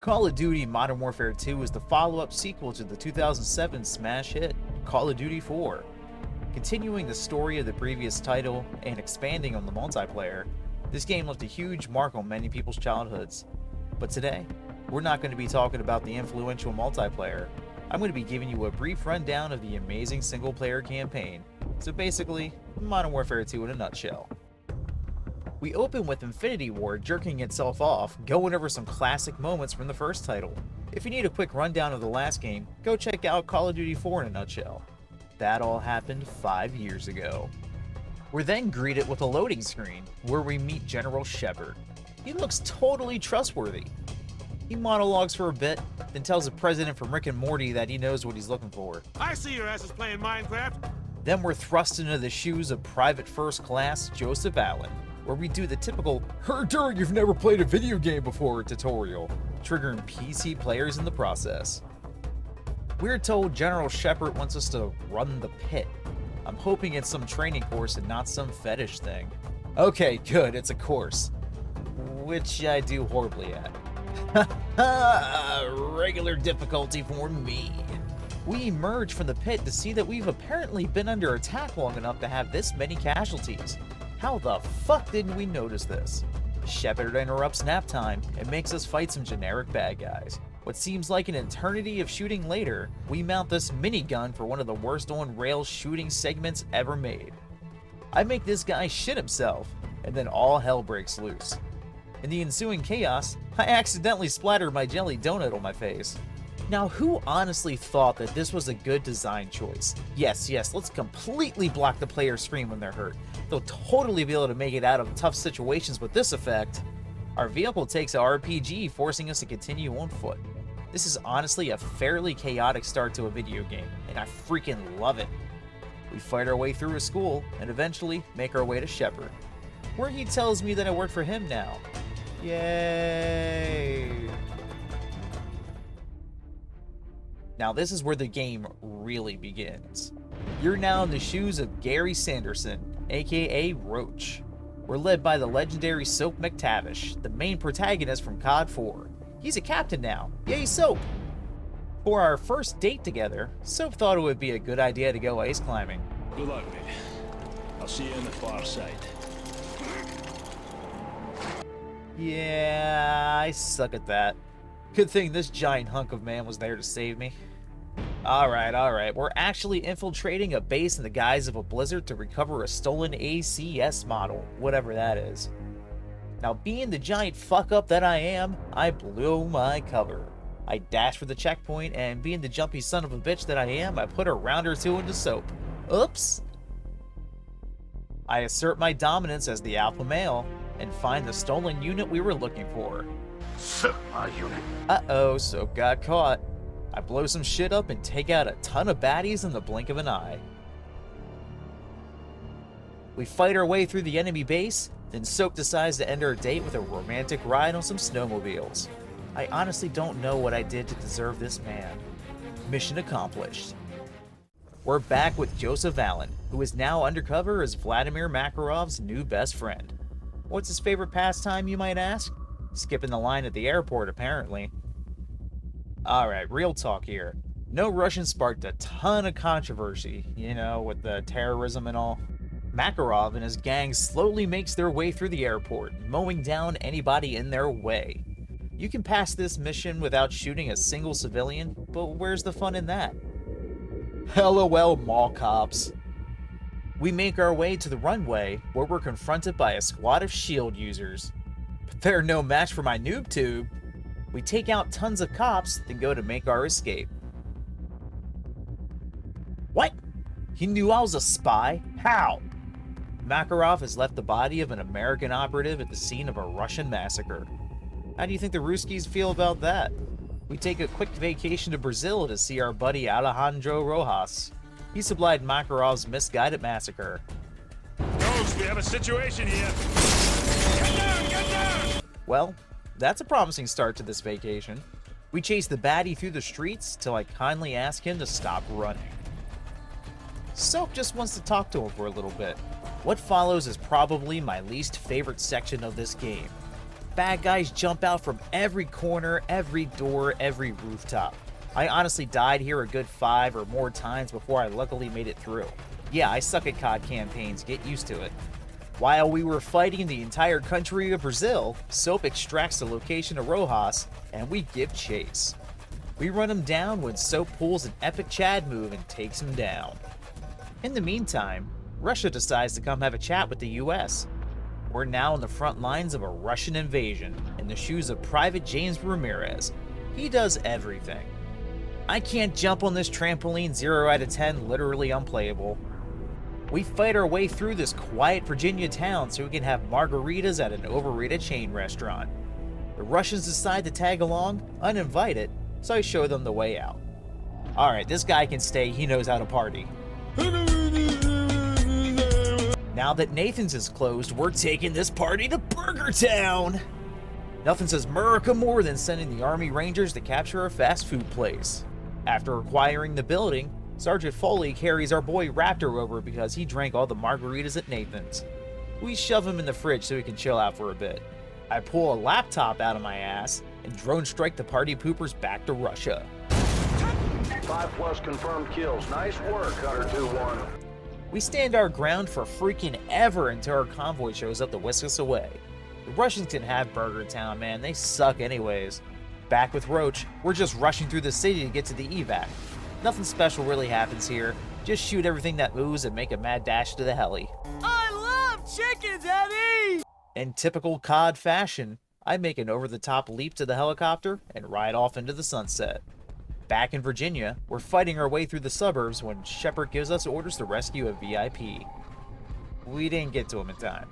Call of Duty Modern Warfare 2 is the follow-up sequel to the 2007 smash hit, Call of Duty 4. Continuing the story of the previous title and expanding on the multiplayer, this game left a huge mark on many people's childhoods. But today, we're not going to be talking about the influential multiplayer. I'm going to be giving you a brief rundown of the amazing single-player campaign. So basically, Modern Warfare 2 in a nutshell. We open with Infinity Ward jerking itself off, going over some classic moments from the first title. If you need a quick rundown of the last game, go check out Call of Duty 4 in a nutshell. That all happened 5 years ago. We're then greeted with a loading screen, where we meet General Shepard. He looks totally trustworthy. He monologues for a bit, then tells the president from Rick and Morty that he knows what he's looking for. I see your asses playing Minecraft. Then we're thrust into the shoes of Private First Class Joseph Allen, where we do the typical "Herder, you've never played a video game before" tutorial, triggering PC players in the process. We're told General Shepard wants us to run the pit. I'm hoping it's some training course and not some fetish thing. Okay, good, it's a course. Which I do horribly at. Regular difficulty for me. We emerge from the pit to see that we've apparently been under attack long enough to have this many casualties. How the fuck didn't we notice this? Shepard interrupts nap time and makes us fight some generic bad guys. What seems like an eternity of shooting later, we mount this minigun for one of the worst on-rails shooting segments ever made. I make this guy shit himself, and then all hell breaks loose. In the ensuing chaos, I accidentally splattered my jelly donut on my face. Now, who honestly thought that this was a good design choice? Yes, let's completely block the player's screen when they're hurt. They'll totally be able to make it out of tough situations with this effect. Our vehicle takes a RPG, forcing us to continue on foot. This is honestly a fairly chaotic start to a video game, and I freaking love it. We fight our way through a school, and eventually make our way to Shepard, where he tells me that I work for him now. Yay! Now this is where the game really begins. You're now in the shoes of Gary Sanderson, aka Roach. We're led by the legendary Soap McTavish, the main protagonist from COD 4. He's a captain now. Yay, Soap! For our first date together, Soap thought it would be a good idea to go ice climbing. Good luck, mate. I'll see you in the far side. Yeah, I suck at that. Good thing this giant hunk of man was there to save me. Alright. We're actually infiltrating a base in the guise of a blizzard to recover a stolen ACS model, whatever that is. Now, being the giant fuck up that I am, I blew my cover. I dashed for the checkpoint, and being the jumpy son of a bitch that I am, I put a round or two into Soap. Oops! I assert my dominance as the alpha male, and find the stolen unit we were looking for. Suck my unit. Uh-oh, Soap got caught. I blow some shit up and take out a ton of baddies in the blink of an eye. We fight our way through the enemy base, then Soap decides to end our date with a romantic ride on some snowmobiles. I honestly don't know what I did to deserve this man. Mission accomplished. We're back with Joseph Allen, who is now undercover as Vladimir Makarov's new best friend. What's his favorite pastime, you might ask? Skipping the line at the airport, apparently. Alright, real talk here. No Russian sparked a ton of controversy, you know, with the terrorism and all. Makarov and his gang slowly makes their way through the airport, mowing down anybody in their way. You can pass this mission without shooting a single civilian, but where's the fun in that? LOL, mall cops. We make our way to the runway, where we're confronted by a squad of SHIELD users. But they're no match for my noob tube. We take out tons of cops, then go to make our escape. What? He knew I was a spy? How? Makarov has left the body of an American operative at the scene of a Russian massacre. How do you think the Ruskies feel about that? We take a quick vacation to Brazil to see our buddy Alejandro Rojas. He supplied Makarov's misguided massacre. Ghost, we have a situation here. Get down! Well, that's a promising start to this vacation. We chase the baddie through the streets till I kindly ask him to stop running. Soap just wants to talk to him for a little bit. What follows is probably my least favorite section of this game. Bad guys jump out from every corner, every door, every rooftop. I honestly died here a good 5 or more times before I luckily made it through. Yeah, I suck at COD campaigns, get used to it. While we were fighting the entire country of Brazil, Soap extracts the location of Rojas, and we give chase. We run him down when Soap pulls an epic Chad move and takes him down. In the meantime, Russia decides to come have a chat with the US. We're now on the front lines of a Russian invasion, in the shoes of Private James Ramirez. He does everything. I can't jump on this trampoline, 0 out of 10, literally unplayable. We fight our way through this quiet Virginia town so we can have margaritas at an overrated chain restaurant. The Russians decide to tag along, uninvited, so I show them the way out. Alright, this guy can stay, he knows how to party. Now that Nathan's is closed, we're taking this party to Burger Town! Nothing says America more than sending the Army Rangers to capture a fast food place. After acquiring the building, Sergeant Foley carries our boy Raptor over because he drank all the margaritas at Nathan's. We shove him in the fridge so he can chill out for a bit. I pull a laptop out of my ass and drone strike the party poopers back to Russia. 5+ confirmed kills. Nice work, Hunter 2-1. We stand our ground for freaking ever until our convoy shows up to whisk us away. The Russians can have Burger Town, man. They suck anyways. Back with Roach, we're just rushing through the city to get to the evac. Nothing special really happens here. Just shoot everything that moves and make a mad dash to the heli. I love chicken, Daddy! In typical COD fashion, I make an over-the-top leap to the helicopter and ride off into the sunset. Back in Virginia, we're fighting our way through the suburbs when Shepard gives us orders to rescue a VIP. We didn't get to him in time.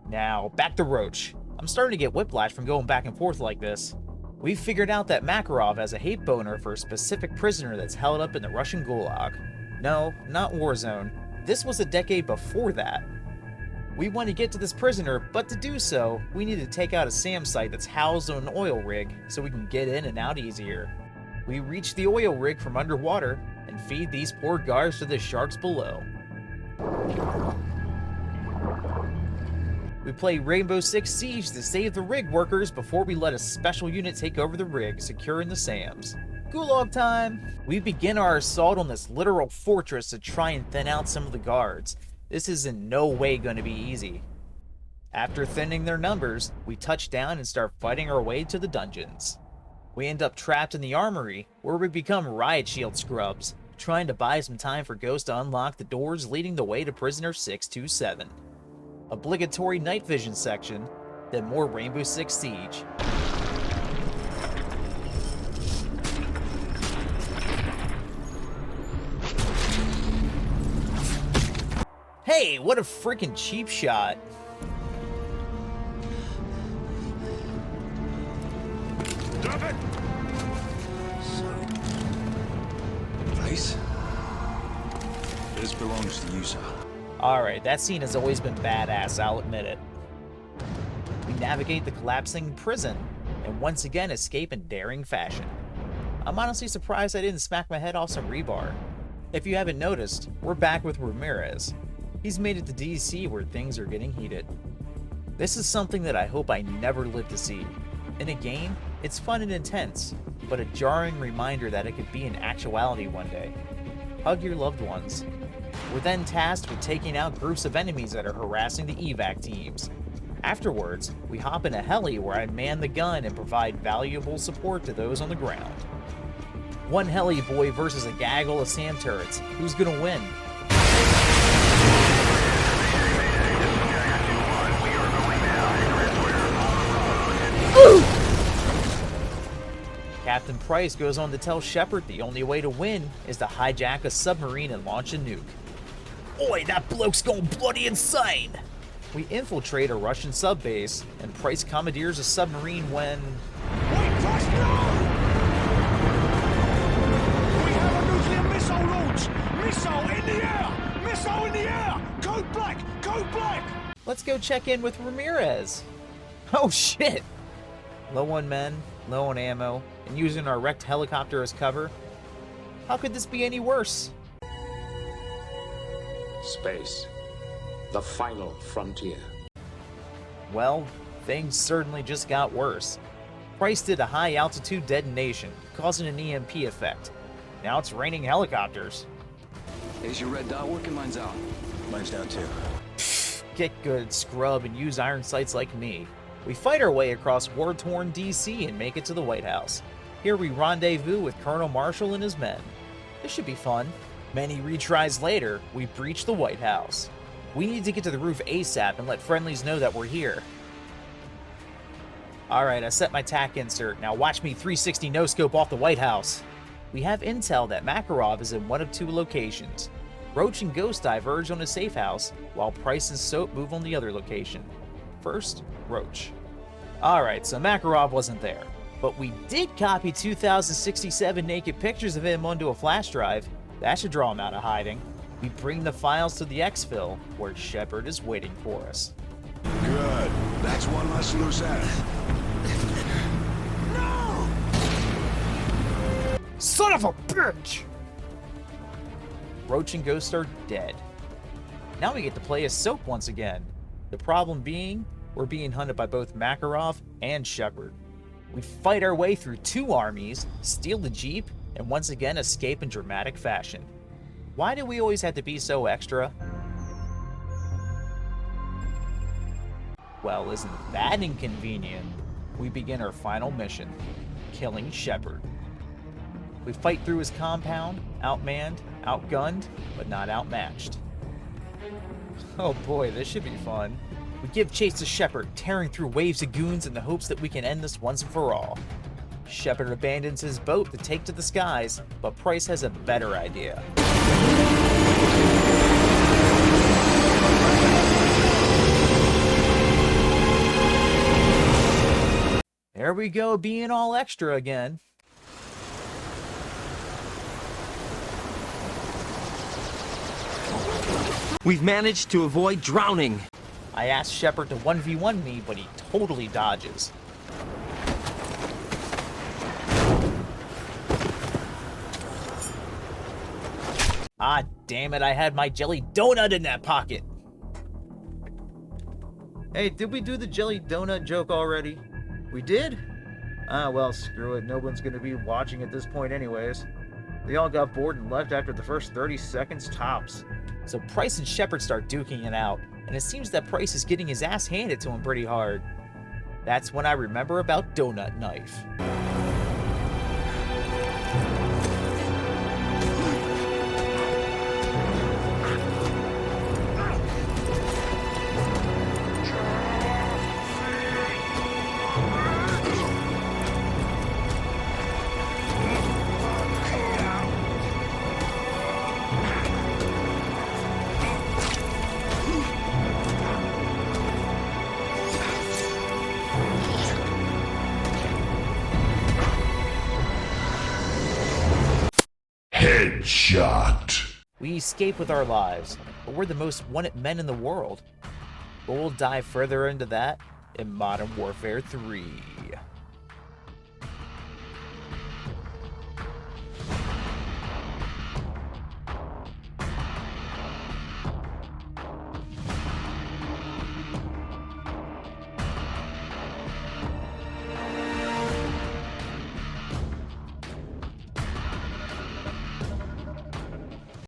Now, back to Roach. I'm starting to get whiplash from going back and forth like this. We've figured out that Makarov has a hate boner for a specific prisoner that's held up in the Russian Gulag. No, not Warzone. This was a decade before that. We want to get to this prisoner, but to do so, we need to take out a SAM site that's housed on an oil rig so we can get in and out easier. We reach the oil rig from underwater and feed these poor guards to the sharks below. We play Rainbow Six Siege to save the rig workers before we let a special unit take over the rig, securing the SAMs. Gulag time! We begin our assault on this literal fortress to try and thin out some of the guards. This is in no way going to be easy. After thinning their numbers, we touch down and start fighting our way to the dungeons. We end up trapped in the armory, where we become riot shield scrubs, trying to buy some time for Ghost to unlock the doors leading the way to prisoner 627. Obligatory night vision section, then more Rainbow Six Siege. Hey, what a freaking cheap shot. Drop it! Place? This belongs to you, sir. Alright, that scene has always been badass, I'll admit it. We navigate the collapsing prison, and once again escape in daring fashion. I'm honestly surprised I didn't smack my head off some rebar. If you haven't noticed, we're back with Ramirez. He's made it to DC where things are getting heated. This is something that I hope I never live to see. In a game, it's fun and intense, but a jarring reminder that it could be in actuality one day. Hug your loved ones. We're then tasked with taking out groups of enemies that are harassing the evac teams. Afterwards, we hop in a heli where I man the gun and provide valuable support to those on the ground. One heli boy versus a gaggle of SAM turrets. Who's gonna win? Captain Price goes on to tell Shepard the only way to win is to hijack a submarine and launch a nuke. Oi, that bloke's going bloody insane! We infiltrate a Russian sub-base, and Price commandeers a submarine when... Wait, Price, no! We have a nuclear missile launch! Missile in the air! Missile in the air! Code black! Code black! Let's go check in with Ramirez. Oh shit! Low on men, low on ammo, and using our wrecked helicopter as cover. How could this be any worse? Space. The final frontier. Well, Things certainly just got worse. Price did a high-altitude detonation, causing an EMP effect. Now it's raining helicopters. Is your red dot working? Mine's out. Mine's down too. Get good, scrub, and use iron sights like me. We fight our way across war-torn DC and make it to the White House. Here we rendezvous with Colonel Marshall and his men. This should be fun. Many retries later, we breach the White House. We need to get to the roof ASAP and let friendlies know that we're here. Alright, I set my TAC insert. Now watch me 360 no-scope off the White House. We have intel that Makarov is in one of two locations. Roach and Ghost diverge on a safe house, while Price and Soap move on the other location. First, Roach. Alright, so Makarov wasn't there. But we did copy 2,067 naked pictures of him onto a flash drive. That should draw him out of hiding. We bring the files to the exfil, where Shepard is waiting for us. Good. That's one less loose end. Son of a bitch! Roach and Ghost are dead. Now we get to play as Soap once again. The problem being, we're being hunted by both Makarov and Shepard. We fight our way through two armies, steal the Jeep, and once again escape in dramatic fashion. Why do we always have to be so extra? Well, isn't that inconvenient? We begin our final mission, killing Shepard. We fight through his compound, outmanned, outgunned, but not outmatched. Oh boy, this should be fun. We give chase to Shepard, tearing through waves of goons in the hopes that we can end this once and for all. Shepard abandons his boat to take to the skies, but Price has a better idea. There we go, being all extra again. We've managed to avoid drowning. I asked Shepard to 1v1 me, but he totally dodges. Ah, damn it, I had my jelly donut in that pocket. Hey, did we do the jelly donut joke already? We did? Ah, well, screw it. No one's gonna be watching at this point anyways. They all got bored and left after the first 30 seconds tops. So Price and Shepard start duking it out, and it seems that Price is getting his ass handed to him pretty hard. That's when I remember about Donut Knife. Headshot. We escape with our lives, but we're the most wanted men in the world. But we'll dive further into that in Modern Warfare 3.